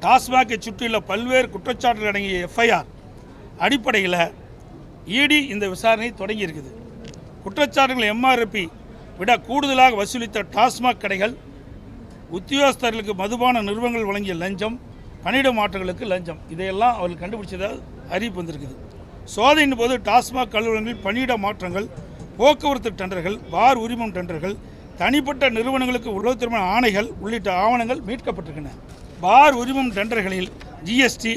டாஸ்மாகை சுற்றியுள்ள பல்வேறு குற்றச்சாட்டுகள் அடங்கிய எஃப்ஐஆர் அடிப்படையில் இடி இந்த விசாரணை தொடங்கியிருக்குது. குற்றச்சாட்டுகள் எம்ஆர்பி விட கூடுதலாக வசூலித்த டாஸ்மாக் கடைகள், உத்தியோகஸ்தர்களுக்கு மதுபான நிறுவனங்கள் வழங்கிய லஞ்சம், பணியிட மாற்றங்களுக்கு லஞ்சம், இதையெல்லாம் அவர்கள் கண்டுபிடிச்சதாக அறிவிப்பு வந்திருக்குது. சோதனையின் போது டாஸ்மாக் கல்லூரிகளில் பணியிட மாற்றங்கள், போக்குவரத்து டெண்டர்கள், பார் உரிமம் டெண்டர்கள், தனிப்பட்ட நிறுவனங்களுக்கு உளவுத்துறை ஆணைகள் உள்ளிட்ட ஆவணங்கள் மீட்கப்பட்டிருக்கின்றன. பார் உரிமம் டெண்டர்களில் ஜிஎஸ்டி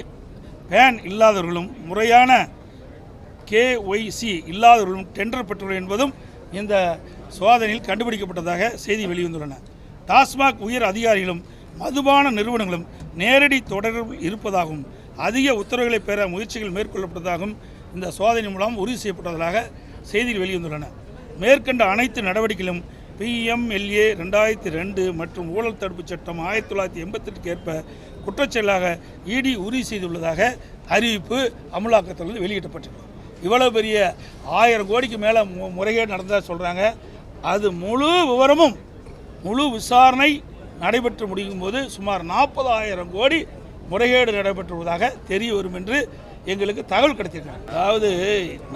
பேன் இல்லாதவர்களும் முறையான கேஒய்சி இல்லாதவர்களும் டெண்டர் பெற்றுள்ளனர் என்பதும் இந்த சோதனையில் கண்டுபிடிக்கப்பட்டதாக செய்தி வெளிவந்துள்ளன. டாஸ்மாக் உயர் அதிகாரிகளும் மதுபான நிறுவனங்களும் நேரடி தொடர்பில் இருப்பதாகவும் அதிக உத்தரவுகளை பெற முயற்சிகள் மேற்கொள்ளப்பட்டதாகவும் இந்த சோதனை மூலம் உறுதி செய்யப்பட்டதாக செய்திகள் வெளிவந்துள்ளன. மேற்கண்ட அனைத்து நடவடிக்கைகளும் PMLA 2002 மற்றும் ஊழல் தடுப்புச் சட்டம் 1988 ஏற்ப குற்றச்செயலாக இடி உறுதி செய்துள்ளதாக அறிவிப்பு அமலாக்கத்துறையில் வெளியிடப்பட்டிருக்கு. இவ்வளவு பெரிய 1000 கோடிக்கு மேலே முறைகேடு நடந்ததாக சொல்கிறாங்க. அது முழு விவரமும் முழு விசாரணை நடைபெற்று முடியும் போது சுமார் 40,000 கோடி முறைகேடு நடைபெற்றுவதாக தெரிய வரும் என்று எங்களுக்கு தகவல் கிடைத்திருக்காங்க. அதாவது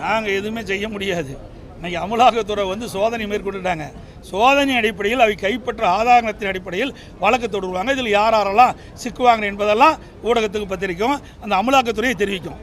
நாங்கள் எதுவுமே செய்ய முடியாது. இன்றைக்கி அமலாக்கத்துறை சோதனை மேற்கொண்டுட்டாங்க. சோதனை அடிப்படையில் அவை கைப்பற்ற ஆதாரத்தின் அடிப்படையில் வழக்கு தொடருவாங்க. இதில் யாரெல்லாம் சிக்குவாங்க என்பதெல்லாம் ஊடகத்துக்கு பத்திரிக்கையும் அந்த அமலாக்கத்துறையை தெரிவிக்கும்.